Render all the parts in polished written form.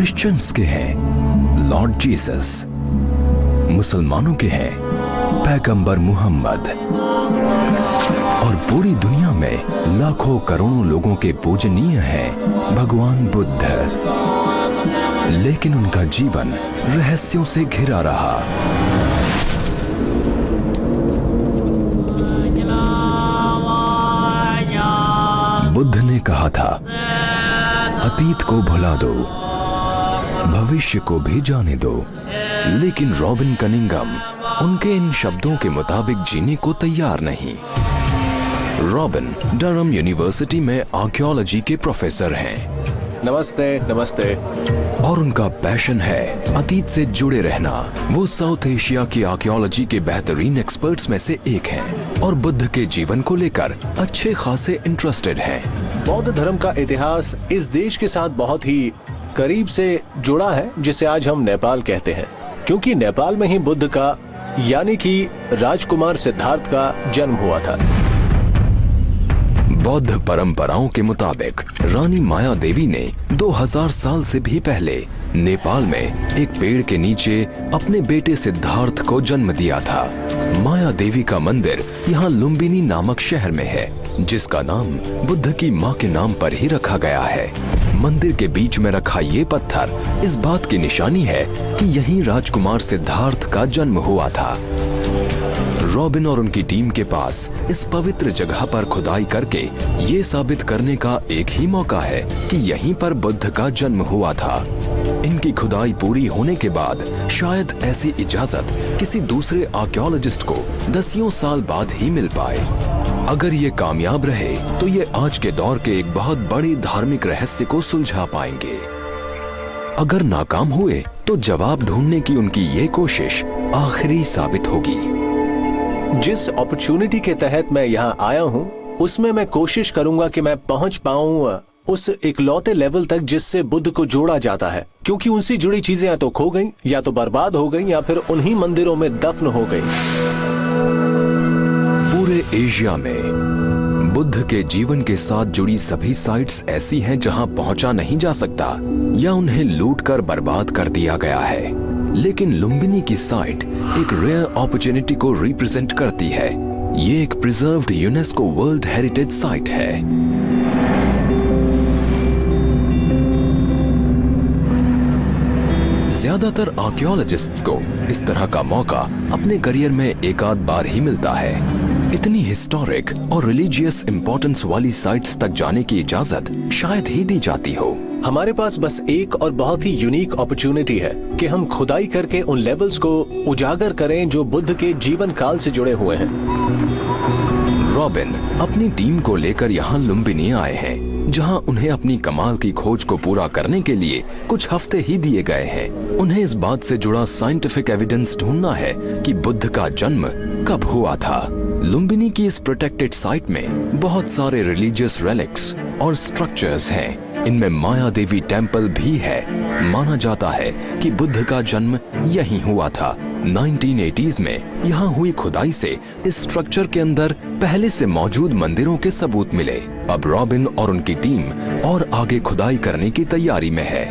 Christians के हैं Lord Jesus, मुसलमानों के हैं पैगंबर मुहम्मद, और पूरी दुनिया में लाखों करोड़ों लोगों के पूजनीय हैं भगवान बुद्ध। लेकिन उनका जीवन रहस्यों से घिरा रहा। बुद्ध ने कहा था, अतीत को भुला दो, भविष्य को भी जाने दो। लेकिन रॉबिन कनिंघम उनके इन शब्दों के मुताबिक जीने को तैयार नहीं। रॉबिन डरहम यूनिवर्सिटी में आर्कियोलॉजी के प्रोफेसर हैं। नमस्ते। नमस्ते। और उनका पैशन है अतीत से जुड़े रहना। वो साउथ एशिया की आर्कियोलॉजी के बेहतरीन एक्सपर्ट्स में से एक हैं और बुद्ध के जीवन को लेकर अच्छे खासे इंटरेस्टेड हैं। बौद्ध धर्म का इतिहास इस देश के साथ बहुत ही करीब से जुड़ा है, जिसे आज हम नेपाल कहते हैं, क्योंकि नेपाल में ही बुद्ध का यानी कि राजकुमार सिद्धार्थ का जन्म हुआ था। बौद्ध परंपराओं के मुताबिक रानी माया देवी ने 2000 साल से भी पहले नेपाल में एक पेड़ के नीचे अपने बेटे सिद्धार्थ को जन्म दिया था। माया देवी का मंदिर यहाँ लुम्बिनी नामक शहर में है, जिसका नाम बुद्ध की माँ के नाम पर ही रखा गया है। मंदिर के बीच में रखा ये पत्थर इस बात की निशानी है कि यहीं राजकुमार सिद्धार्थ का जन्म हुआ था। रॉबिन और उनकी टीम के पास इस पवित्र जगह पर खुदाई करके ये साबित करने का एक ही मौका है कि यहीं पर बुद्ध का जन्म हुआ था। इनकी खुदाई पूरी होने के बाद शायद ऐसी इजाजत किसी दूसरे आर्कियोलॉजिस्ट को दसियों साल बाद ही मिल पाए। अगर ये कामयाब रहे तो ये आज के दौर के एक बहुत बड़े धार्मिक रहस्य को सुलझा पाएंगे। अगर नाकाम हुए तो जवाब ढूंढने की उनकी ये कोशिश आखिरी साबित होगी। जिस अपॉर्चुनिटी के तहत मैं यहाँ आया हूँ, उसमें मैं कोशिश करूंगा कि मैं पहुंच पाऊं उस इकलौते लेवल तक जिससे बुद्ध को जोड़ा जाता है, क्योंकि उनसे जुड़ी चीजें या तो खो गई, या तो बर्बाद हो गई, या फिर उन्हीं मंदिरों में दफन हो गई। पूरे एशिया में बुद्ध के जीवन के साथ जुड़ी सभी साइट्स ऐसी हैं जहां पहुंचा नहीं जा सकता या उन्हें लूटकर बर्बाद कर दिया गया है। लेकिन लुम्बिनी की साइट एक रेयर अपॉर्चुनिटी को रिप्रेजेंट करती है। ये एक preserved UNESCO world heritage site है। ज्यादातर आर्कियोलॉजिस्ट्स को इस तरह का मौका अपने करियर में एक आध बार ही मिलता है। इतनी हिस्टोरिक और रिलीजियस इंपॉर्टेंस वाली साइट्स तक जाने की इजाजत शायद ही दी जाती हो। हमारे पास बस एक और बहुत ही यूनिक अपॉर्चुनिटी है कि हम खुदाई करके उन लेवल्स को उजागर करें जो बुद्ध के जीवन काल से जुड़े हुए हैं। रॉबिन अपनी टीम को लेकर यहाँ लुम्बिनी आए हैं, जहाँ उन्हें अपनी कमाल की खोज को पूरा करने के लिए कुछ हफ्ते ही दिए गए हैं। उन्हें इस बात से जुड़ा साइंटिफिक एविडेंस ढूंढना है कि बुद्ध का जन्म कब हुआ था। लुम्बिनी की इस प्रोटेक्टेड साइट में बहुत सारे रिलीजियस रेलिक्स और स्ट्रक्चर्स हैं। इनमें माया देवी टेम्पल भी है। माना जाता है कि बुद्ध का जन्म यहीं हुआ था। 1980s में यहाँ हुई खुदाई से इस स्ट्रक्चर के अंदर पहले से मौजूद मंदिरों के सबूत मिले। अब रॉबिन और उनकी टीम और आगे खुदाई करने की तैयारी में है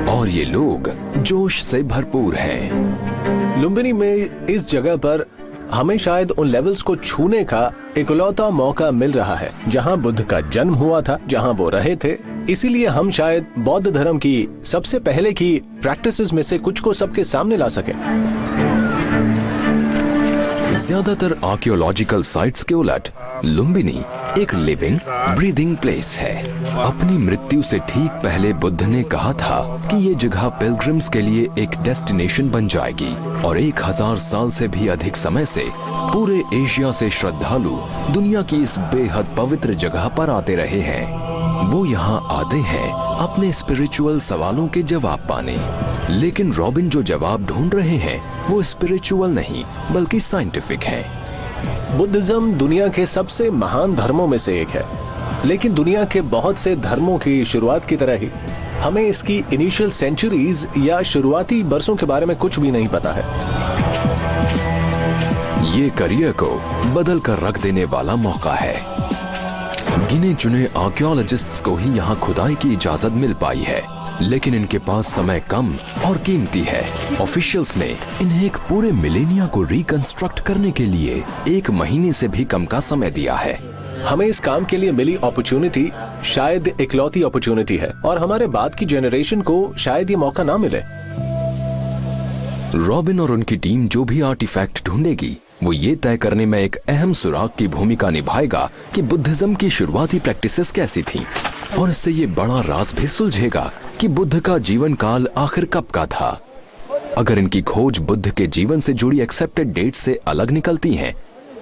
और ये लोग जोश से भरपूर हैं। लुम्बिनी में इस जगह पर हमें शायद उन लेवल्स को छूने का इकलौता मौका मिल रहा है जहां बुद्ध का जन्म हुआ था, जहां वो रहे थे। इसीलिए हम शायद बौद्ध धर्म की सबसे पहले की प्रैक्टिसेस में से कुछ को सबके सामने ला सके। ज्यादातर आर्कियोलॉजिकल साइट्स के उलट लुम्बिनी एक लिविंग ब्रीदिंग प्लेस है। अपनी मृत्यु से ठीक पहले बुद्ध ने कहा था कि ये जगह पिलग्रिम्स के लिए एक डेस्टिनेशन बन जाएगी और 1000 साल से भी अधिक समय से पूरे एशिया से श्रद्धालु दुनिया की इस बेहद पवित्र जगह पर आते रहे हैं। वो यहाँ आते हैं अपने स्पिरिचुअल सवालों के जवाब पाने। लेकिन रॉबिन जो जवाब ढूंढ रहे हैं वो स्पिरिचुअल नहीं बल्कि साइंटिफिक है। बुद्धिज्म दुनिया के सबसे महान धर्मों में से एक है, लेकिन दुनिया के बहुत से धर्मों की शुरुआत की तरह ही हमें इसकी इनिशियल सेंचुरीज या शुरुआती बरसों के बारे में कुछ भी नहीं पता है। ये करियर को बदल कर रख देने वाला मौका है। गिने चुने आर्कियोलॉजिस्ट्स को ही यहाँ खुदाई की इजाजत मिल पाई है, लेकिन इनके पास समय कम और कीमती है। ऑफिशियल्स ने इन्हें एक पूरे मिलेनिया को रिकंस्ट्रक्ट करने के लिए 1 महीने से भी कम का समय दिया है। हमें इस काम के लिए मिली अपॉर्चुनिटी शायद इकलौती अपॉर्चुनिटी है और हमारे बाद की जनरेशन को शायद ये मौका ना मिले। रॉबिन और उनकी टीम जो भी आर्टिफैक्ट ढूंढेगी वो ये तय करने में एक अहम सुराग की भूमिका निभाएगा कि बुद्धिज्म की शुरुआती प्रैक्टिसेस कैसी थीं, और इससे ये बड़ा राज भी सुलझेगा कि बुद्ध का जीवन काल आखिर कब का था। अगर इनकी खोज बुद्ध के जीवन से जुड़ी एक्सेप्टेड डेट से अलग निकलती हैं,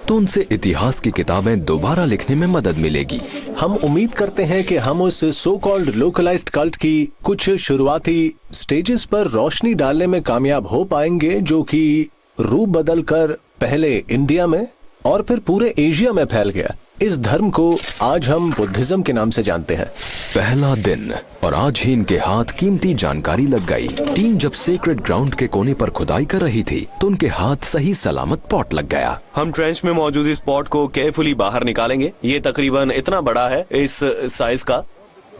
तो उनसे इतिहास की किताबें दोबारा लिखने में मदद मिलेगी। हम उम्मीद करते हैं कि हम उस सो कॉल्ड लोकलाइज्ड कल्ट की कुछ शुरुआती स्टेजेस पर रोशनी डालने में कामयाब हो पाएंगे, जो कि रूप बदलकर पहले इंडिया में और फिर पूरे एशिया में फैल गया। इस धर्म को आज हम बुद्धिज्म के नाम से जानते हैं। पहला दिन और आज ही इनके हाथ कीमती जानकारी लग गई। टीम जब सीक्रेट ग्राउंड के कोने पर खुदाई कर रही थी तो उनके हाथ सही सलामत पॉट लग गया। हम ट्रेंच में मौजूद इस पॉट को केयरफुली बाहर निकालेंगे। ये तकरीबन इतना बड़ा है, इस साइज का।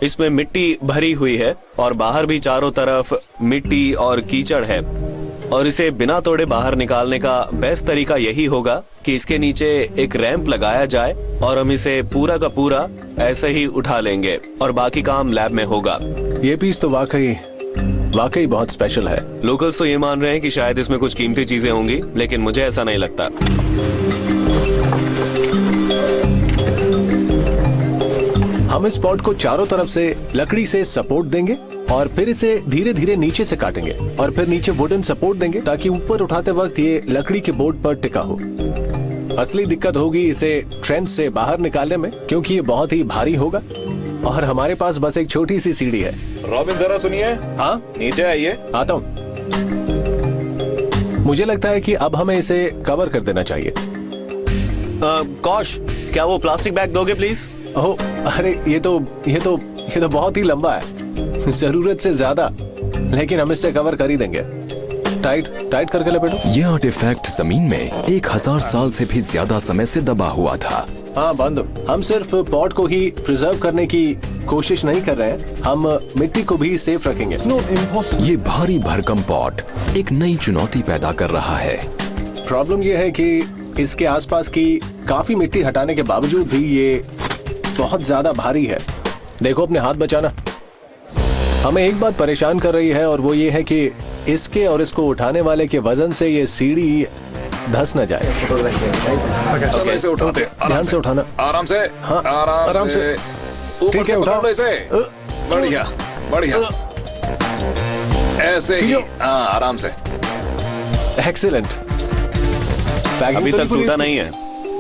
इसमें मिट्टी भरी हुई है और बाहर भी चारों तरफ मिट्टी और कीचड़ है, और इसे बिना तोड़े बाहर निकालने का बेस्ट तरीका यही होगा कि इसके नीचे एक रैंप लगाया जाए और हम इसे पूरा का पूरा ऐसे ही उठा लेंगे और बाकी काम लैब में होगा। ये पीस तो वाकई बहुत स्पेशल है। लोकल्स तो ये मान रहे हैं कि शायद इसमें कुछ कीमती चीजें होंगी, लेकिन मुझे ऐसा नहीं लगता। हम इस पॉट को चारों तरफ से लकड़ी से सपोर्ट देंगे और फिर इसे धीरे धीरे नीचे से काटेंगे और फिर नीचे वुडन सपोर्ट देंगे ताकि ऊपर उठाते वक्त ये लकड़ी के बोर्ड पर टिका हो। असली दिक्कत होगी इसे ट्रेंच से बाहर निकालने में, क्योंकि ये बहुत ही भारी होगा और हमारे पास बस एक छोटी सी सीढ़ी है। रॉबिन जरा सुनिए। हाँ, नीचे आइए। आता हूँ। मुझे लगता है कि अब हमें इसे कवर कर देना चाहिए। कौश, क्या वो प्लास्टिक बैग दोगे प्लीज? ओह, अरे ये तो बहुत ही लंबा है, जरूरत से ज्यादा, लेकिन हम इससे कवर कर ही देंगे। टाइट करके लपेटो। ये आर्टिफैक्ट जमीन में 1000 साल से भी ज्यादा समय से दबा हुआ था। हाँ, बंद। हम सिर्फ पॉट को ही प्रिजर्व करने की कोशिश नहीं कर रहे हैं, हम मिट्टी को भी सेफ रखेंगे। ये भारी भरकम पॉट एक नई चुनौती पैदा कर रहा है। प्रॉब्लम ये है कि इसके आसपास की काफी मिट्टी हटाने के बावजूद भी ये बहुत ज्यादा भारी है। देखो, अपने हाथ बचाना। हमें एक बात परेशान कर रही है और वो ये है कि इसके और इसको उठाने वाले के वजन से ये सीढ़ी धंस न जाए। चलो इसे उठाते। ध्यान से उठाना। आराम से। हाँ, आराम से। ठीक है, उठाओ इसे। बढ़िया बढ़िया, ऐसे ही। हाँ, आराम से। एक्सीलेंट। अभी तक टूटा नहीं है।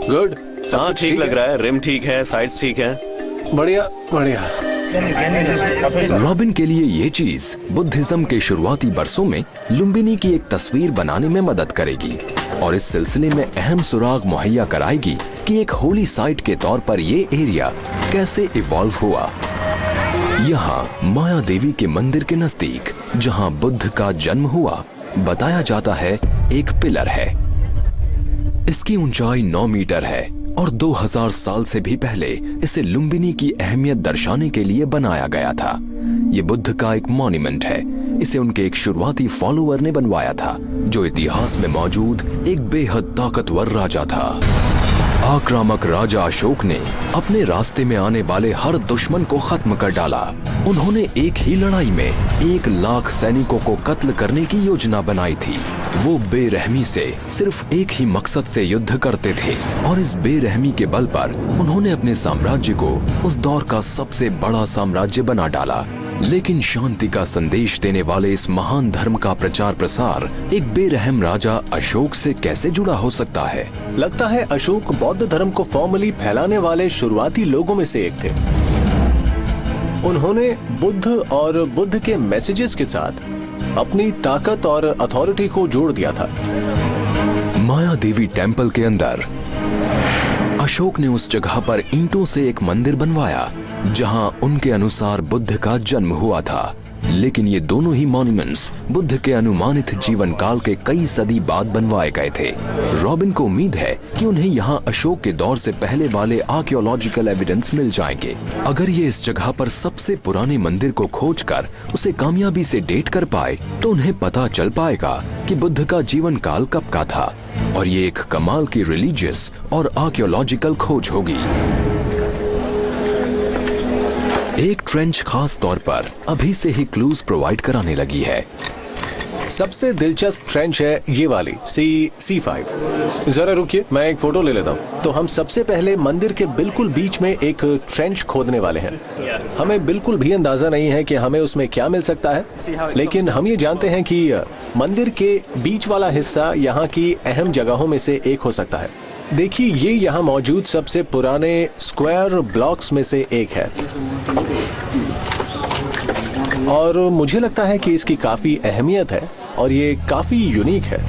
गुड। हाँ, ठीक लग रहा है। रिम ठीक है, साइड्स ठीक है। बढ़िया बढ़िया। रॉबिन के लिए ये चीज बुद्धिज्म के शुरुआती बरसों में लुम्बिनी की एक तस्वीर बनाने में मदद करेगी और इस सिलसिले में अहम सुराग मुहैया कराएगी कि एक होली साइट के तौर पर ये एरिया कैसे इवॉल्व हुआ। यहाँ माया देवी के मंदिर के नजदीक, जहाँ बुद्ध का जन्म हुआ, बताया जाता है एक पिलर है। इसकी ऊंचाई 9 मीटर है और 2000 साल से भी पहले इसे लुम्बिनी की अहमियत दर्शाने के लिए बनाया गया था। ये बुद्ध का एक मॉन्यूमेंट है। इसे उनके एक शुरुआती फॉलोअर ने बनवाया था, जो इतिहास में मौजूद एक बेहद ताकतवर राजा था। आक्रामक राजा अशोक ने अपने रास्ते में आने वाले हर दुश्मन को खत्म कर डाला। उन्होंने एक ही लड़ाई में 1 लाख सैनिकों को कत्ल करने की योजना बनाई थी। वो बेरहमी से सिर्फ एक ही मकसद से युद्ध करते थे और इस बेरहमी के बल पर उन्होंने अपने साम्राज्य को उस दौर का सबसे बड़ा साम्राज्य बना डाला। लेकिन शांति का संदेश देने वाले इस महान धर्म का प्रचार प्रसार एक बेरहम राजा अशोक से कैसे जुड़ा हो सकता है? लगता है अशोक बौद्ध धर्म को फॉर्मली फैलाने वाले शुरुआती लोगों में से एक थे। उन्होंने बुद्ध और बुद्ध के मैसेजेस के साथ अपनी ताकत और अथॉरिटी को जोड़ दिया था। माया देवी टेम्पल के अंदर अशोक ने उस जगह पर ईंटों से एक मंदिर बनवाया जहां उनके अनुसार बुद्ध का जन्म हुआ था। लेकिन ये दोनों ही मॉन्यूमेंट्स बुद्ध के अनुमानित जीवन काल के कई सदी बाद बनवाए गए थे। रॉबिन को उम्मीद है कि उन्हें यहाँ अशोक के दौर से पहले वाले आर्कियोलॉजिकल एविडेंस मिल जाएंगे। अगर ये इस जगह पर सबसे पुराने मंदिर को खोजकर उसे कामयाबी से डेट कर पाए तो उन्हें पता चल पाएगा कि बुद्ध का जीवन काल कब का था, और ये एक कमाल की रिलीजियस और आर्कियोलॉजिकल खोज होगी। एक ट्रेंच खास तौर पर अभी से ही क्लूज प्रोवाइड कराने लगी है। सबसे दिलचस्प ट्रेंच है ये वाली C5। जरा रुकिए, मैं एक फोटो ले लेता हूँ। तो हम सबसे पहले मंदिर के बिल्कुल बीच में एक ट्रेंच खोदने वाले हैं। हमें बिल्कुल भी अंदाजा नहीं है कि हमें उसमें क्या मिल सकता है, लेकिन हम ये जानते हैं कि मंदिर के बीच वाला हिस्सा यहाँ की अहम जगहों में से एक हो सकता है। देखिए, ये यहाँ मौजूद सबसे पुराने स्क्वायर ब्लॉक्स में से एक है, और मुझे लगता है कि इसकी काफी अहमियत है और ये काफी यूनिक है।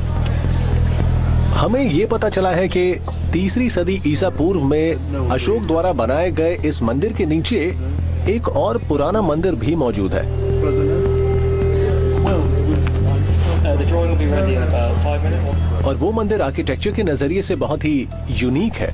हमें ये पता चला है कि 3री सदी ईसा पूर्व में अशोक द्वारा बनाए गए इस मंदिर के नीचे एक और पुराना मंदिर भी मौजूद है। और वो मंदिर आर्किटेक्चर के नजरिए से बहुत ही यूनिक है।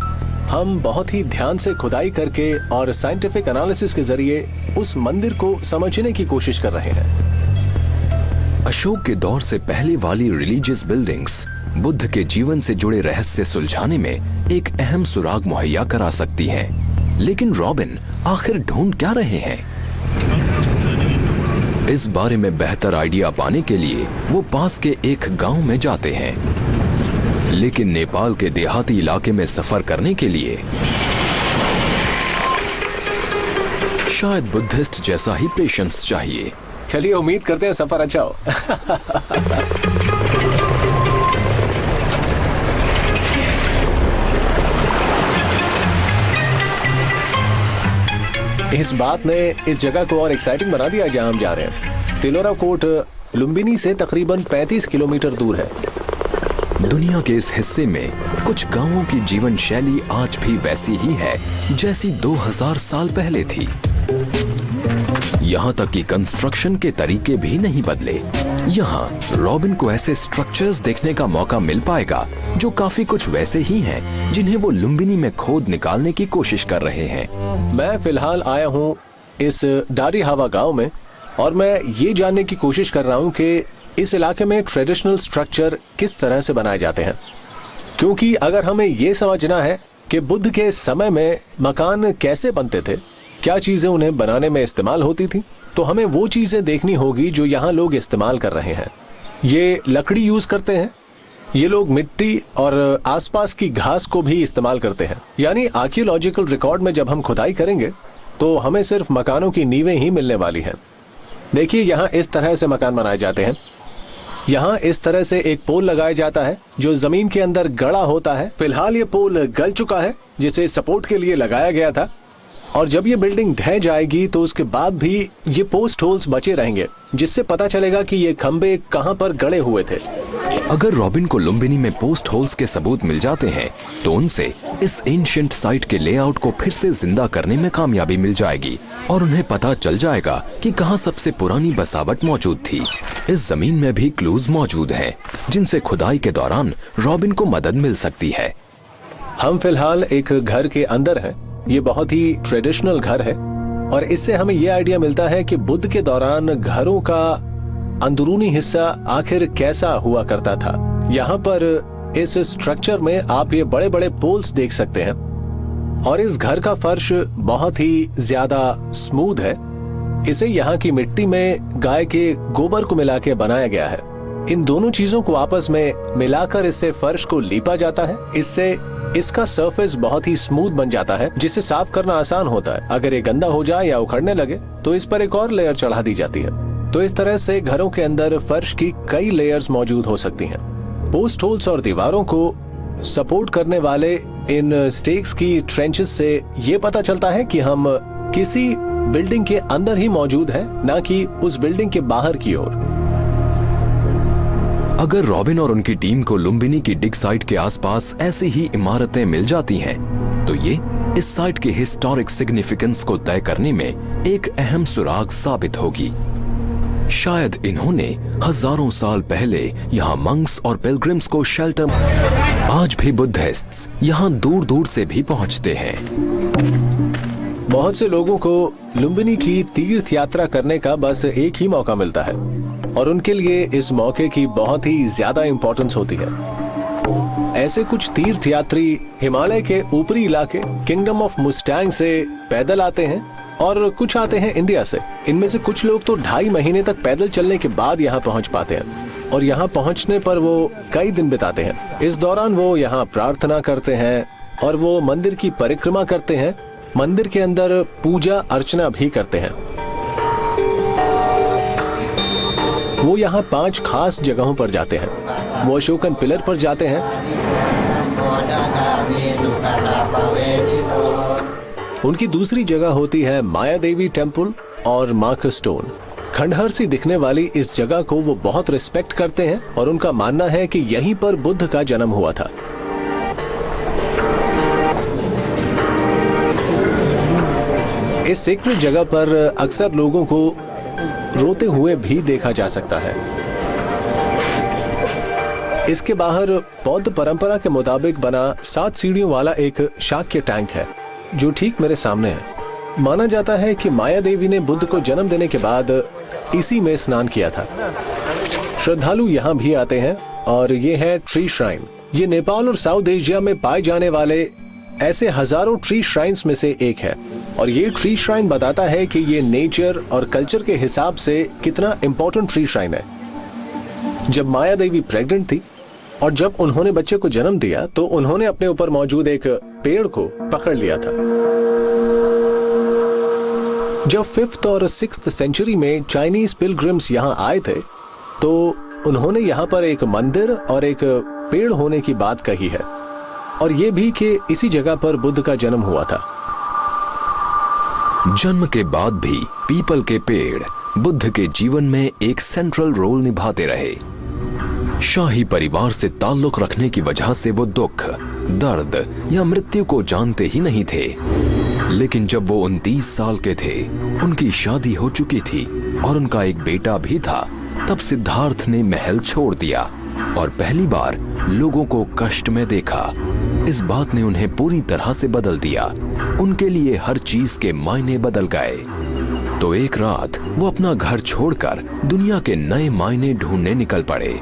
हम बहुत ही ध्यान से खुदाई करके और साइंटिफिक एनालिसिस के जरिए उस मंदिर को समझने की कोशिश कर रहे हैं। अशोक के दौर से पहले वाली रिलीजियस बिल्डिंग्स बुद्ध के जीवन से जुड़े रहस्य सुलझाने में एक अहम सुराग मुहैया करा सकती हैं। लेकिन रॉबिन आखिर ढूंढ क्या रहे हैं? इस बारे में बेहतर आइडिया पाने के लिए वो पास के एक गांव में जाते हैं, लेकिन नेपाल के देहाती इलाके में सफर करने के लिए शायद बुद्धिस्ट जैसा ही पेशेंस चाहिए। चलिए, उम्मीद करते हैं सफर अच्छा हो। इस बात ने इस जगह को और एक्साइटिंग बना दिया जहां हम जा रहे हैं। तिलोरा कोट लुम्बिनी से तकरीबन 35 किलोमीटर दूर है। दुनिया के इस हिस्से में कुछ गांवों की जीवन शैली आज भी वैसी ही है जैसी 2000 साल पहले थी। यहां तक कि कंस्ट्रक्शन के तरीके भी नहीं बदले। यहां रॉबिन को ऐसे स्ट्रक्चर्स देखने का मौका मिल पाएगा जो काफी कुछ वैसे ही हैं जिन्हें वो लुम्बिनी में खोद निकालने की कोशिश कर रहे हैं। मैं फिलहाल आया हूं इस डारी हवा गांव में, और मैं ये जानने की कोशिश कर रहा हूं कि इस इलाके में ट्रेडिशनल स्ट्रक्चर किस तरह से बनाए जाते हैं। क्योंकि अगर हमें ये समझना है कि बुद्ध के समय में मकान कैसे बनते थे, क्या चीजें उन्हें बनाने में इस्तेमाल होती थी, तो हमें वो चीजें देखनी होगी जो यहाँ लोग इस्तेमाल कर रहे हैं। ये लकड़ी यूज करते हैं, ये लोग मिट्टी और आसपास की घास को भी इस्तेमाल करते हैं। यानी आर्कियोलॉजिकल रिकॉर्ड में जब हम खुदाई करेंगे तो हमें सिर्फ मकानों की नींवें ही मिलने वाली हैं। देखिए, यहाँ इस तरह से मकान बनाए जाते हैं। यहाँ इस तरह से एक पोल लगाया जाता है जो जमीन के अंदर गड़ा होता है। फिलहाल ये पोल गल चुका है जिसे सपोर्ट के लिए लगाया गया था, और जब ये बिल्डिंग ढह जाएगी तो उसके बाद भी ये पोस्ट होल्स बचे रहेंगे, जिससे पता चलेगा कि ये खंबे कहां पर गड़े हुए थे। अगर रॉबिन को लुम्बिनी में पोस्ट होल्स के सबूत मिल जाते हैं तो उनसे इस एंशिएंट साइट के लेआउट को फिर से जिंदा करने में कामयाबी मिल जाएगी, और उन्हें पता चल जाएगा कि कहां सबसे पुरानी बसावट मौजूद थी। इस जमीन में भी क्लूज मौजूद हैं जिनसे खुदाई के दौरान रॉबिन को मदद मिल सकती है। हम फिलहाल एक घर के अंदर हैं। ये बहुत ही ट्रेडिशनल घर है, और इससे हमें यह आइडिया मिलता है कि बुद्ध के दौरान घरों का अंदरूनी हिस्सा आखिर कैसा हुआ करता था। यहाँ पर इस स्ट्रक्चर में आप ये बड़े बड़े पोल्स देख सकते हैं, और इस घर का फर्श बहुत ही ज्यादा स्मूथ है। इसे यहाँ की मिट्टी में गाय के गोबर को मिला के बनाया गया है। इन दोनों चीजों को आपस में मिलाकर इससे फर्श को लीपा जाता है। इससे इसका सरफेस बहुत ही स्मूथ बन जाता है, जिसे साफ करना आसान होता है। अगर ये गंदा हो जाए या उखड़ने लगे तो इस पर एक और लेयर चढ़ा दी जाती है। तो इस तरह से घरों के अंदर फर्श की कई लेयर्स मौजूद हो सकती हैं। पोस्ट होल्स और दीवारों को सपोर्ट करने वाले इन स्टेक्स की ट्रेंचेस से ये पता चलता है कि हम किसी बिल्डिंग के अंदर ही मौजूद हैं, ना कि उस बिल्डिंग के बाहर की ओर। अगर रॉबिन और उनकी टीम को लुम्बिनी की डिग साइट के आसपास ऐसी ही इमारतें मिल जाती हैं, तो ये इस साइट के हिस्टोरिक सिग्निफिकेंस को तय करने में एक अहम सुराग साबित होगी। शायद इन्होंने हजारों साल पहले यहाँ मंक्स और पिलग्रिम्स को शेल्टर। आज भी बुद्धिस्ट्स यहाँ दूर दूर से भी पहुँचते हैं। बहुत से लोगों को लुम्बिनी की तीर्थ यात्रा करने का बस एक ही मौका मिलता है और उनके लिए इस मौके की बहुत ही ज्यादा इंपॉर्टेंस होती है। ऐसे कुछ तीर्थ यात्री हिमालय के ऊपरी इलाके किंगडम ऑफ मुस्टैंग से पैदल आते हैं और कुछ आते हैं इंडिया से। इनमें से कुछ लोग तो 2.5 महीने तक पैदल चलने के बाद यहाँ पहुँच पाते हैं और यहाँ पहुँचने पर वो कई दिन बिताते हैं। इस दौरान वो यहाँ प्रार्थना करते हैं और वो मंदिर की परिक्रमा करते हैं। मंदिर के अंदर पूजा अर्चना भी करते हैं। वो यहाँ 5 खास जगहों पर जाते हैं। वो अशोकन पिलर पर जाते हैं, उनकी दूसरी जगह होती है माया देवी टेम्पल और मार्कस स्टोन। खंडहर सी दिखने वाली इस जगह को वो बहुत रिस्पेक्ट करते हैं और उनका मानना है कि यहीं पर बुद्ध का जन्म हुआ था। इस सीक्रेट जगह पर अक्सर लोगों को रोते हुए भी देखा जा सकता है। इसके बाहर बौद्ध परंपरा के मुताबिक बना 7 सीढ़ियों वाला एक शाक्य टैंक है जो ठीक मेरे सामने है। माना जाता है कि माया देवी ने बुद्ध को जन्म देने के बाद इसी में स्नान किया था। श्रद्धालु यहाँ भी आते हैं और ये है ट्री श्राइन। ये नेपाल और साउथ एशिया में पाए जाने वाले ऐसे हजारों ट्री श्राइन्स में से एक है और ये ट्री श्राइन बताता है कि ये नेचर और कल्चर के हिसाब से कितना इंपॉर्टेंट ट्री श्राइन है। जब माया देवी प्रेग्नेंट थी और जब उन्होंने बच्चे को जन्म दिया तो उन्होंने अपने ऊपर मौजूद एक पेड़ को पकड़ लिया था। जब 5th और 6th सेंचुरी में चाइनीज पिलग्रिम्स यहाँ आए थे तो उन्होंने यहाँ पर एक मंदिर और एक पेड़ होने की बात कही है और ये भी कि इसी जगह पर बुद्ध का जन्म हुआ था। जन्म के बाद भी पीपल के पेड़ बुद्ध के जीवन में एक सेंट्रल रोल निभाते रहे। शाही परिवार से ताल्लुक रखने की वजह से वो दुख, दर्द या मृत्यु को जानते ही नहीं थे। लेकिन जब वो 29 साल के थे, उनकी शादी हो चुकी थी और उनका एक बेटा भी था, तब सिद्धार्थ ने महल छोड़ दिया और पहली बार लोगों को कष्ट में देखा। इस बात ने उन्हें पूरी तरह से बदल दिया। उनके लिए हर चीज के मायने बदल गए। तो एक रात वो अपना घर छोड़कर दुनिया के नए मायने ढूंढने निकल पड़े।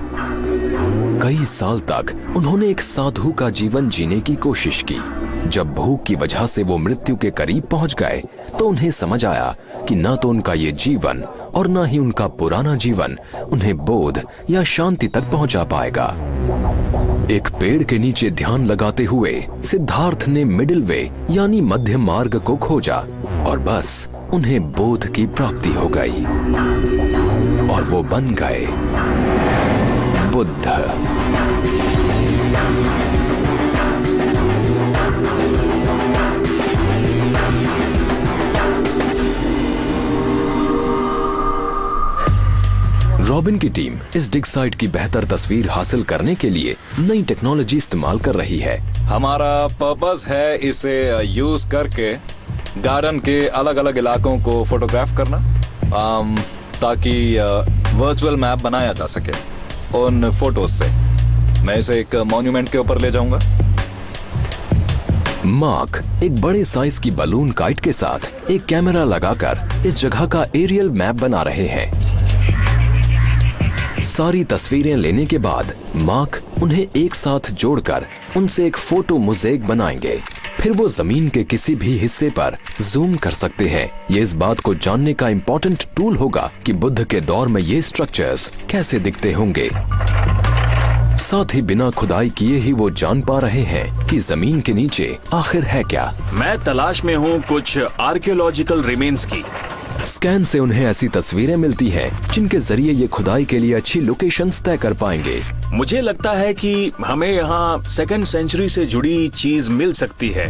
कई साल तक उन्होंने एक साधु का जीवन जीने की कोशिश की। जब भूख की वजह से वो मृत्यु के करीब पहुंच गए तो उन्हें समझ आया कि ना तो उनका ये जीवन और ना ही उनका पुराना जीवन उन्हें बोध या शांति तक पहुंचा पाएगा। एक पेड़ के नीचे ध्यान लगाते हुए सिद्धार्थ ने मिडिल वे यानी मध्य मार्ग को खोजा और बस उन्हें बोध की प्राप्ति हो गई और वो बन गए बुद्ध। रॉबिन की टीम इस डिग साइट की बेहतर तस्वीर हासिल करने के लिए नई टेक्नोलॉजी इस्तेमाल कर रही है। हमारा पर्पस है इसे यूज करके गार्डन के अलग अलग इलाकों को फोटोग्राफ करना ताकि वर्चुअल मैप बनाया जा सके उन फोटोज से। मैं इसे एक मॉन्यूमेंट के ऊपर ले जाऊंगा। मार्क एक बड़े साइज की बलून काइट के साथ एक कैमरा लगाकर इस जगह का एरियल मैप बना रहे हैं। सारी तस्वीरें लेने के बाद मार्क उन्हें एक साथ जोड़कर उनसे एक फोटो मोज़ेक बनाएंगे। फिर वो जमीन के किसी भी हिस्से पर जूम कर सकते हैं। ये इस बात को जानने का इम्पोर्टेंट टूल होगा कि बुद्ध के दौर में ये स्ट्रक्चर्स कैसे दिखते होंगे। साथ ही बिना खुदाई किए ही वो जान पा रहे हैं कि जमीन के नीचे आखिर है क्या। मैं तलाश में हूँ कुछ आर्कियोलॉजिकल रिमेन्स की। स्कैन से उन्हें ऐसी तस्वीरें मिलती हैं जिनके जरिए ये खुदाई के लिए अच्छी लोकेशंस तय कर पाएंगे। मुझे लगता है कि हमें यहाँ 2nd सेंचुरी से जुड़ी चीज मिल सकती है।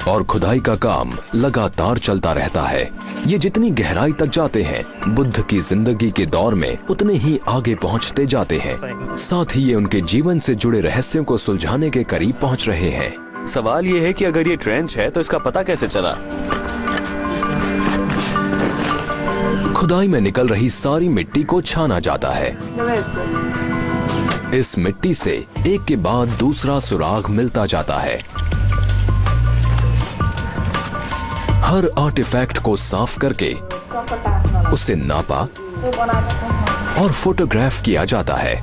और खुदाई का काम लगातार चलता रहता है। ये जितनी गहराई तक जाते हैं, बुद्ध की जिंदगी के दौर में उतने ही आगे पहुंचते जाते हैं। साथ ही ये उनके जीवन से जुड़े रहस्यों को सुलझाने के करीब पहुंच रहे हैं। सवाल ये है कि अगर ये ट्रेंच है तो इसका पता कैसे चला? खुदाई में निकल रही सारी मिट्टी को छाना जाता है। इस मिट्टी से एक के बाद दूसरा सुराग मिलता जाता है। हर आर्टिफैक्ट को साफ करके उसे नापा और फोटोग्राफ किया जाता है।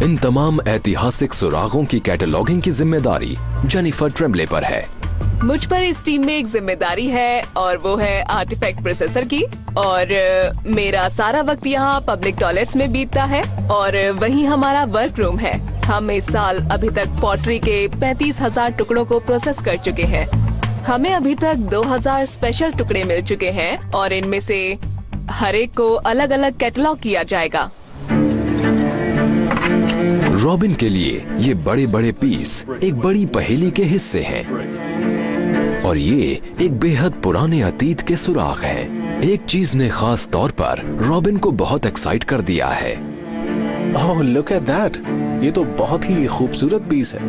इन तमाम ऐतिहासिक सुरागों की कैटलॉगिंग की जिम्मेदारी जेनिफर ट्रेम्बले पर है। मुझ पर इस टीम में एक जिम्मेदारी है और वो है आर्टिफैक्ट प्रोसेसर की। और मेरा सारा वक्त यहाँ पब्लिक टॉयलेट्स में बीतता है और वहीं हमारा वर्क रूम है। हम इस साल अभी तक पॉटरी के 35,000 टुकड़ों को प्रोसेस कर चुके हैं। हमें अभी तक 2,000 स्पेशल टुकड़े मिल चुके हैं और इनमें से हर एक को अलग अलग कैटलॉग किया जाएगा। रॉबिन के लिए ये बड़े बड़े पीस एक बड़ी पहेली के हिस्से हैं और ये एक बेहद पुराने अतीत के सुराग हैं। एक चीज ने खास तौर पर रॉबिन को बहुत एक्साइट कर दिया है। ओह लुक एट दैट, ये तो बहुत ही खूबसूरत पीस है।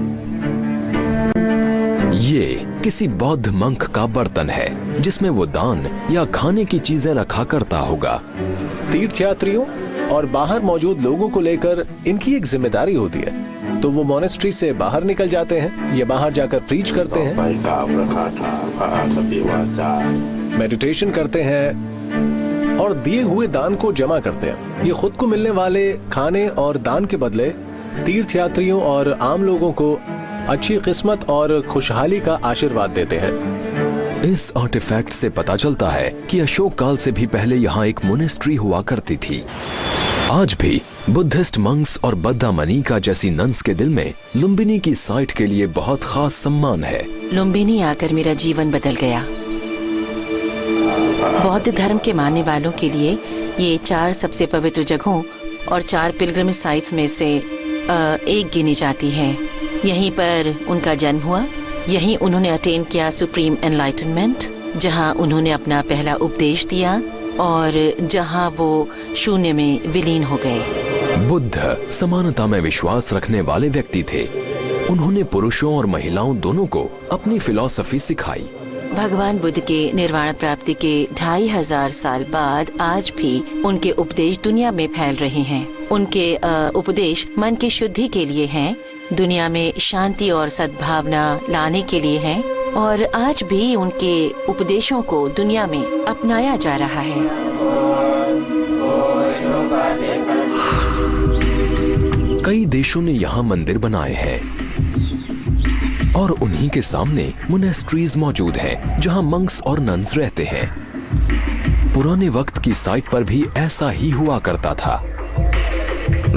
ये किसी बौद्ध मंक का बर्तन है जिसमें वो दान या खाने की चीजें रखा करता होगा। तीर्थयात्रियों और बाहर मौजूद लोगों को लेकर इनकी एक जिम्मेदारी होती है। तो वो मोनेस्ट्री से बाहर निकल जाते हैं, ये बाहर जाकर प्रीच करते हैं, मेडिटेशन करते हैं और दिए हुए दान को जमा करते हैं। ये खुद को मिलने वाले खाने और दान के बदले तीर्थयात्रियों और आम लोगों को अच्छी किस्मत और खुशहाली का आशीर्वाद देते हैं। इस आर्टिफैक्ट से पता चलता है कि अशोक काल से भी पहले यहाँ एक मोनेस्ट्री हुआ करती थी। आज भी बुद्धिस्ट मंक्स और बद्धा मनिका जैसी नन्स के दिल में लुम्बिनी की साइट के लिए बहुत खास सम्मान है। लुम्बिनी आकर मेरा जीवन बदल गया। बौद्ध धर्म के मानने वालों के लिए ये 4 सबसे पवित्र जगहों और 4 पिलग्रिमेज साइट्स में से एक गिनी जाती है। यहीं पर उनका जन्म हुआ, यहीं उन्होंने अटेन किया सुप्रीम एनलाइटनमेंट, जहां उन्होंने अपना पहला उपदेश दिया और जहां वो शून्य में विलीन हो गए। बुद्ध समानता में विश्वास रखने वाले व्यक्ति थे। उन्होंने पुरुषों और महिलाओं दोनों को अपनी फिलॉसफी सिखाई। भगवान बुद्ध के निर्वाण प्राप्ति के 2500 साल बाद आज भी उनके उपदेश दुनिया में फैल रहे हैं। उनके उपदेश मन की शुद्धि के लिए हैं, दुनिया में शांति और सद्भावना लाने के लिए हैं और आज भी उनके उपदेशों को दुनिया में अपनाया जा रहा है। कई देशों ने यहाँ मंदिर बनाए हैं और उन्हीं के सामने मोनेस्ट्रीज मौजूद हैं जहाँ मंक्स और नन्स रहते हैं। पुराने वक्त की साइट पर भी ऐसा ही हुआ करता था।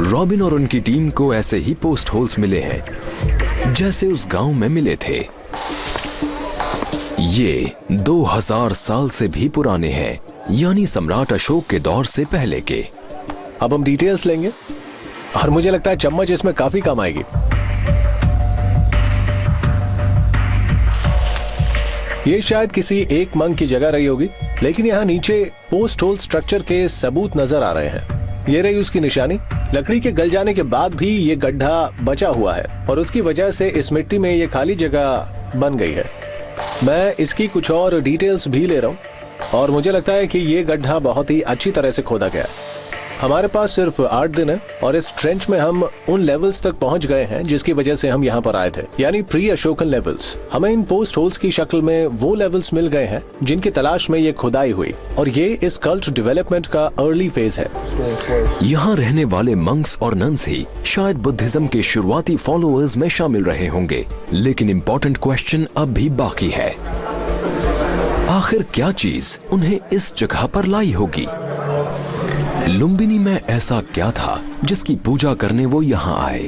रॉबिन और उनकी टीम को ऐसे ही पोस्ट होल्स मिले हैं जैसे उस गांव में मिले थे। ये 2000 साल से भी पुराने हैं, यानी सम्राट अशोक के दौर से पहले के। अब हम डिटेल्स लेंगे और मुझे लगता है चम्मच इसमें काफी काम आएगी। ये शायद किसी एक मंक की जगह रही होगी, लेकिन यहाँ नीचे पोस्ट होल स्ट्रक्चर के सबूत नजर आ रहे हैं। ये रही उसकी निशानी। लकड़ी के गल जाने के बाद भी ये गड्ढा बचा हुआ है और उसकी वजह से इस मिट्टी में ये खाली जगह बन गई है। मैं इसकी कुछ और डिटेल्स भी ले रहा हूँ और मुझे लगता है कि ये गड्ढा बहुत ही अच्छी तरह से खोदा गया है। हमारे पास सिर्फ 8 दिन है और इस ट्रेंच में हम उन लेवल्स तक पहुंच गए हैं जिसकी वजह से हम यहाँ पर आए थे, यानी प्री अशोकन लेवल्स। हमें इन पोस्ट होल्स की शक्ल में वो लेवल्स मिल गए हैं जिनकी तलाश में ये खुदाई हुई और ये इस कल्ट डेवलपमेंट का अर्ली फेज है। यहाँ रहने वाले मंक्स और नन्स ही शायद बुद्धिज्म के शुरुआती फॉलोअर्स में शामिल रहे होंगे, लेकिन इम्पोर्टेंट क्वेश्चन अब भी बाकी है। आखिर क्या चीज उन्हें इस जगह पर लाई होगी? लुम्बिनी में ऐसा क्या था जिसकी पूजा करने वो यहाँ आए?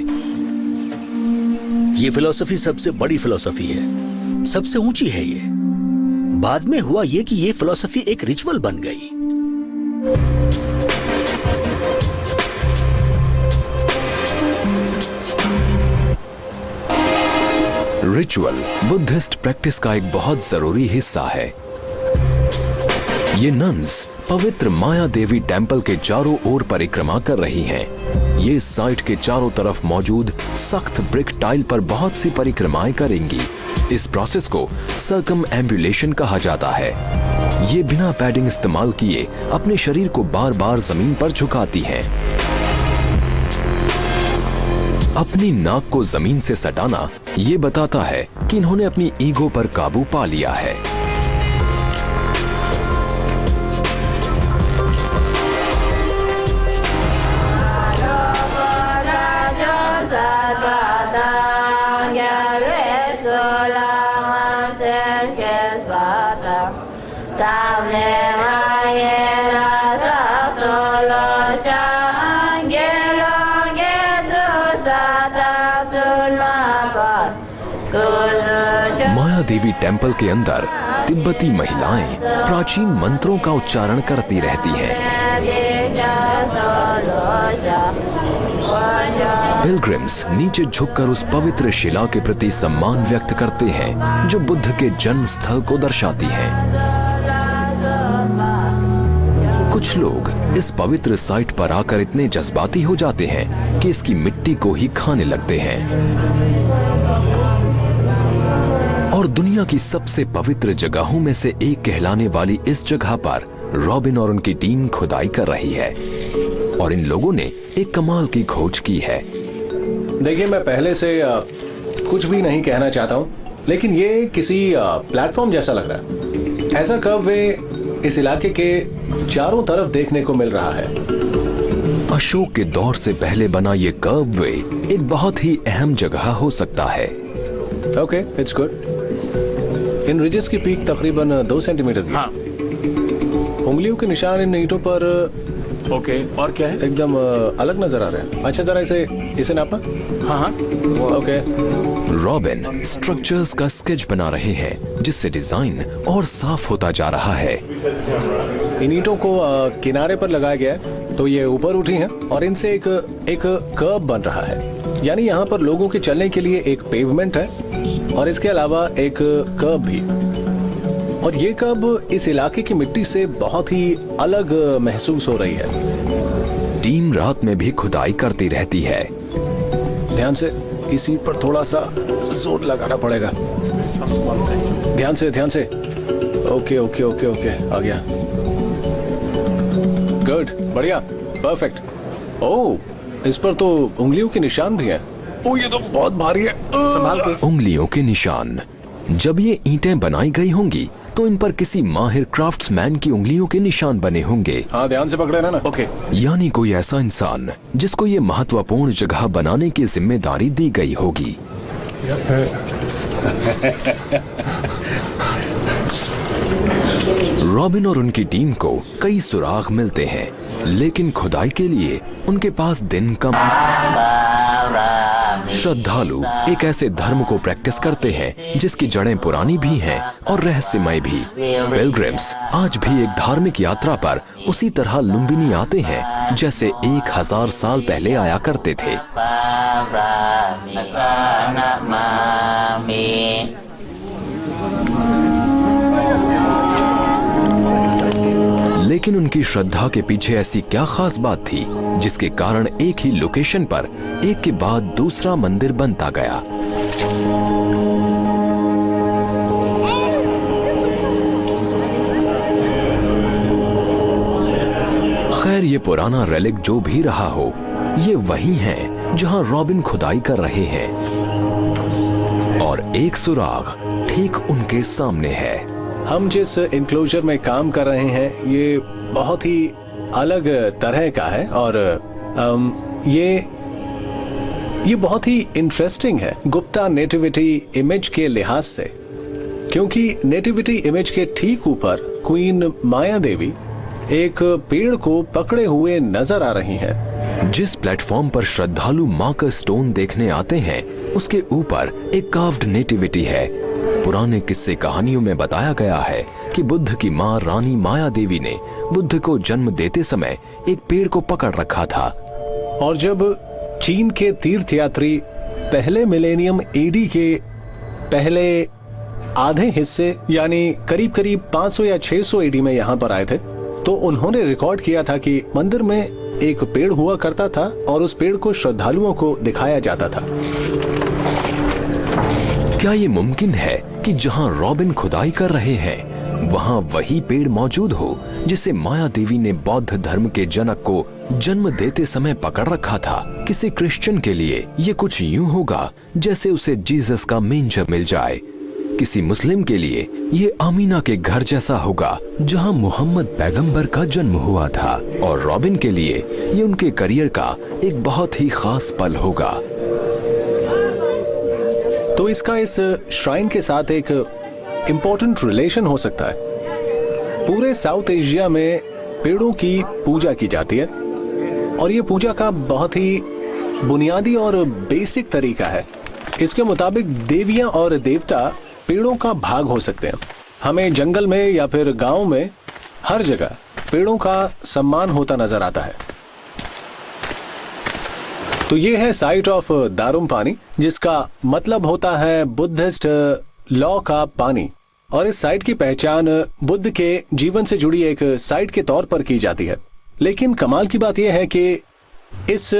ये फिलॉसफी सबसे बड़ी फिलॉसफी है, सबसे ऊंची है ये। बाद में हुआ ये कि ये फिलॉसफी एक रिचुअल बन गई। रिचुअल बुद्धिस्ट प्रैक्टिस का एक बहुत जरूरी हिस्सा है। ये नन्स पवित्र माया देवी टेम्पल के चारों ओर परिक्रमा कर रही हैं। ये साइट के चारों तरफ मौजूद सख्त ब्रिक टाइल पर बहुत सी परिक्रमाएं करेंगी। इस प्रोसेस को सर्कम एम्बुलेशन कहा जाता है। ये बिना पैडिंग इस्तेमाल किए अपने शरीर को बार बार जमीन पर झुकाती हैं। अपनी नाक को जमीन से सटाना ये बताता है कि इन्होंने अपनी ईगो पर काबू पा लिया है। माया देवी टेम्पल के अंदर तिब्बती महिलाएं प्राचीन मंत्रों का उच्चारण करती रहती हैं। पिलग्रिम्स नीचे झुककर उस पवित्र शिला के प्रति सम्मान व्यक्त करते हैं जो बुद्ध के जन्म स्थल को दर्शाती है। कुछ लोग इस पवित्र साइट पर आकर इतने जज्बाती हो जाते हैं कि इसकी मिट्टी को ही खाने लगते हैं। और दुनिया की सबसे पवित्र जगहों में से एक कहलाने वाली इस जगह पर रॉबिन और उनकी टीम खुदाई कर रही है और इन लोगों ने एक कमाल की खोज की है। देखिए, मैं पहले से कुछ भी नहीं कहना चाहता हूं, लेकिन ये किसी प्लेटफॉर्म जैसा लग रहा है। ऐसा कर्व वे इस इलाके के चारों तरफ देखने को मिल रहा है। अशोक के दौर से पहले बना ये कर्व वे एक बहुत ही अहम जगह हो सकता है। Okay, it's good. In ridges की पीक तकरीबन 2 सेंटीमीटर की। हाँ। उंगलियों के निशान इन ईंटों पर ओके, और क्या है? एकदम अलग नजर आ रहे हैं। अच्छा, जरा इसे नापना। हाँ हाँ, ओके। रॉबिन स्ट्रक्चर्स का स्केच बना रहे हैं जिससे डिजाइन और साफ होता जा रहा है। इन ईंटों को किनारे पर लगाया गया है तो ये ऊपर उठी हैं और इनसे एक कर्व बन रहा है। यानी यहाँ पर लोगों के चलने के लिए एक पेवमेंट है और इसके अलावा एक कर्व भी। और ये कर्व इस इलाके की मिट्टी से बहुत ही अलग महसूस हो रही है। टीम रात में भी खुदाई करती रहती है। ध्यान से, इस ईंट पर थोड़ा सा जोर लगाना पड़ेगा। ध्यान से। ओके ओके ओके ओके, आ गया। गुड, बढ़िया, परफेक्ट। ओह, इस पर तो उंगलियों के निशान भी हैं। ओह, ये तो बहुत भारी है, संभाल के। उंगलियों के निशान। जब ये ईंटें बनाई गई होंगी तो इन पर किसी माहिर क्राफ्ट्समैन की उंगलियों के निशान बने होंगे। हाँ, ध्यान से पकड़े ना। ओके। यानी कोई ऐसा इंसान जिसको ये महत्वपूर्ण जगह बनाने की जिम्मेदारी दी गई होगी। रॉबिन और उनकी टीम को कई सुराग मिलते हैं, लेकिन खुदाई के लिए उनके पास दिन कम। श्रद्धालु एक ऐसे धर्म को प्रैक्टिस करते हैं जिसकी जड़ें पुरानी भी हैं और रहस्यमय भी। पिलग्रिम्स आज भी एक धार्मिक यात्रा पर उसी तरह लुम्बिनी आते हैं जैसे 1000 साल पहले आया करते थे। लेकिन उनकी श्रद्धा के पीछे ऐसी क्या खास बात थी जिसके कारण एक ही लोकेशन पर एक के बाद दूसरा मंदिर बनता गया। खैर, ये पुराना रेलिक जो भी रहा हो, ये वही है जहां रॉबिन खुदाई कर रहे हैं और एक सुराग ठीक उनके सामने है। हम जिस इंक्लोजर में काम कर रहे हैं ये बहुत ही अलग तरह का है और ये बहुत ही इंटरेस्टिंग है गुप्ता नेटिविटी इमेज के लिहाज से, क्योंकि नेटिविटी इमेज के ठीक ऊपर क्वीन माया देवी एक पेड़ को पकड़े हुए नजर आ रही हैं। जिस प्लेटफॉर्म पर श्रद्धालु मां का स्टोन देखने आते हैं उसके ऊपर एक कार्व्ड नेटिविटी है। पुराने किस्से कहानियों में बताया गया है कि बुद्ध की मां रानी माया देवी ने बुद्ध को जन्म देते समय एक पेड़ को पकड़ रखा था और जब चीन के तीर्थयात्री पहले मिलेनियम एडी के पहले आधे हिस्से यानी करीब करीब 500 या 600 एडी में यहां पर आए थे तो उन्होंने रिकॉर्ड किया था कि मंदिर में एक पेड़ हुआ करता था और उस पेड़ को श्रद्धालुओं को दिखाया जाता था। क्या ये मुमकिन है कि जहां रॉबिन खुदाई कर रहे हैं वहाँ वही पेड़ मौजूद हो जिसे माया देवी ने बौद्ध धर्म के जनक को जन्म देते समय पकड़ रखा था। किसी क्रिश्चियन के लिए ये कुछ यूं होगा जैसे उसे जीसस का मेंजर मिल जाए। किसी मुस्लिम के लिए ये आमीना के घर जैसा होगा जहां मोहम्मद पैगंबर का जन्म हुआ था, और रॉबिन के लिए ये उनके करियर का एक बहुत ही खास पल होगा। तो इसका इस श्राइन के साथ एक इंपॉर्टेंट रिलेशन हो सकता है। पूरे साउथ एशिया में पेड़ों की पूजा की जाती है और ये पूजा का बहुत ही बुनियादी और बेसिक तरीका है। इसके मुताबिक देवियां और देवता पेड़ों का भाग हो सकते हैं। हमें जंगल में या फिर गांव में हर जगह पेड़ों का सम्मान होता नजर आता है। तो ये है साइट ऑफ दारुम पानी, जिसका मतलब होता है बुद्धिस्ट लॉ का पानी, और इस साइट की पहचान बुद्ध के जीवन से जुड़ी एक साइट के तौर पर की जाती है। लेकिन कमाल की बात यह है कि इस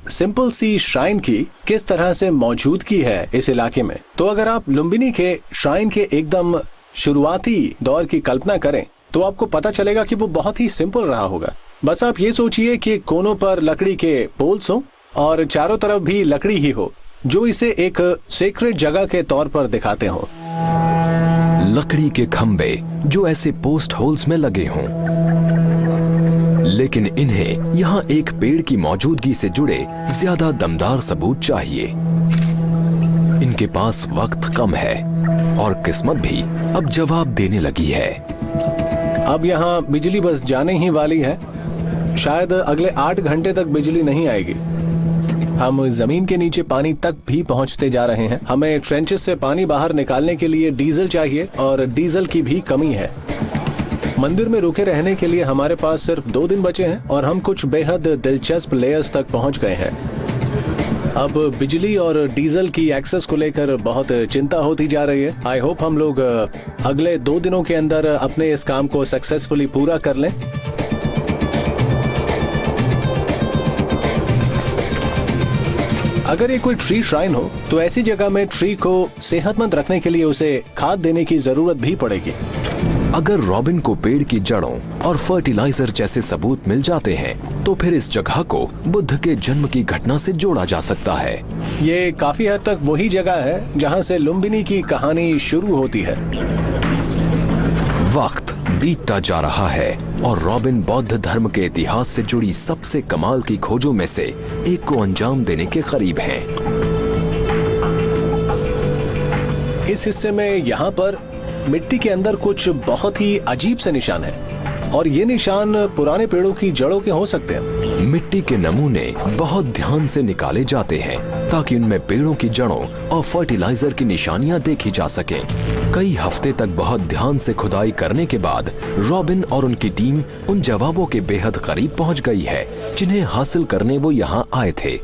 सिंपल सी श्राइन की किस तरह से मौजूदगी है इस इलाके में। तो अगर आप लुम्बिनी के श्राइन के एकदम शुरुआती दौर की कल्पना करें तो आपको पता चलेगा कि वो बहुत ही सिंपल रहा होगा। बस आप ये सोचिए कि कोनों पर लकड़ी के पोल्स हो और चारों तरफ भी लकड़ी ही हो, जो इसे एक सीक्रेट जगह के तौर पर दिखाते हो। लकड़ी के खंबे जो ऐसे पोस्ट होल्स में लगे हों, लेकिन इन्हें यहाँ एक पेड़ की मौजूदगी से जुड़े ज्यादा दमदार सबूत चाहिए। इनके पास वक्त कम है और किस्मत भी अब जवाब देने लगी है। अब यहाँ बिजली बस जाने ही वाली है। शायद अगले 8 घंटे तक बिजली नहीं आएगी। हम जमीन के नीचे पानी तक भी पहुंचते जा रहे हैं। हमें ट्रेंचेस से पानी बाहर निकालने के लिए डीजल चाहिए और डीजल की भी कमी है। मंदिर में रुके रहने के लिए हमारे पास सिर्फ 2 दिन बचे हैं और हम कुछ बेहद दिलचस्प लेयर्स तक पहुंच गए हैं। अब बिजली और डीजल की एक्सेस को लेकर बहुत चिंता होती जा रही है। आई होप हम लोग अगले 2 दिनों के अंदर अपने इस काम को सक्सेसफुली पूरा कर लें। अगर ये कोई ट्री श्राइन हो तो ऐसी जगह में ट्री को सेहतमंद रखने के लिए उसे खाद देने की जरूरत भी पड़ेगी। अगर रॉबिन को पेड़ की जड़ों और फर्टिलाइजर जैसे सबूत मिल जाते हैं तो फिर इस जगह को बुद्ध के जन्म की घटना से जोड़ा जा सकता है। ये काफी हद तक वही जगह है जहां से लुम्बिनी की कहानी शुरू होती है। वक्त बीतता जा रहा है और रॉबिन बौद्ध धर्म के इतिहास से जुड़ी सबसे कमाल की खोजों में से एक को अंजाम देने के करीब हैं। इस हिस्से में यहाँ पर मिट्टी के अंदर कुछ बहुत ही अजीब से निशान है और ये निशान पुराने पेड़ों की जड़ों के हो सकते हैं। मिट्टी के नमूने बहुत ध्यान से निकाले जाते हैं ताकि उनमें पेड़ों की जड़ों और फर्टिलाइजर की निशानियां देखी जा सकें। कई हफ्ते तक बहुत ध्यान से खुदाई करने के बाद रॉबिन और उनकी टीम उन जवाबों के बेहद करीब पहुंच गई है जिन्हें हासिल करने वो यहां आए थे।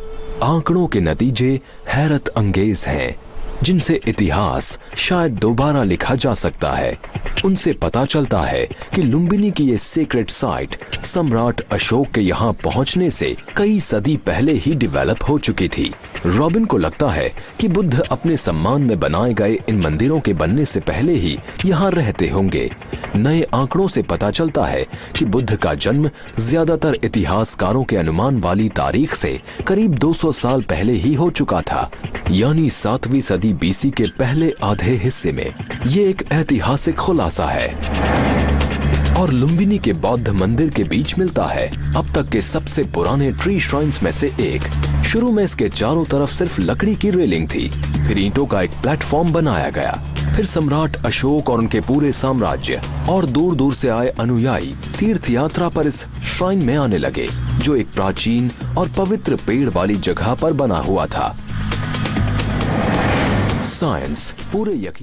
आंकड़ों के नतीजे हैरत अंगेज हैं, जिनसे इतिहास शायद दोबारा लिखा जा सकता है। उनसे पता चलता है कि लुम्बिनी की ये सीक्रेट साइट सम्राट अशोक के यहाँ पहुँचने से कई सदी पहले ही डेवलप हो चुकी थी। रॉबिन को लगता है कि बुद्ध अपने सम्मान में बनाए गए इन मंदिरों के बनने से पहले ही यहाँ रहते होंगे। नए आंकड़ों से पता चलता है कि बुद्ध का जन्म ज्यादातर इतिहासकारों के अनुमान वाली तारीख से करीब 200 साल पहले ही हो चुका था, यानी 7वीं सदी बीसी के पहले आधे हिस्से में। ये एक ऐतिहासिक खुलासा है और लुम्बिनी के बौद्ध मंदिर के बीच मिलता है अब तक के सबसे पुराने ट्री श्राइन्स में से एक। शुरू में इसके चारों तरफ सिर्फ लकड़ी की रेलिंग थी, फिर ईंटों का एक प्लेटफॉर्म बनाया गया, फिर सम्राट अशोक और उनके पूरे साम्राज्य और दूर दूर से आए अनुयायी तीर्थ यात्रा पर इस श्राइन में आने लगे, जो एक प्राचीन और पवित्र पेड़ वाली जगह पर बना हुआ था। साइंस पूरे यकीन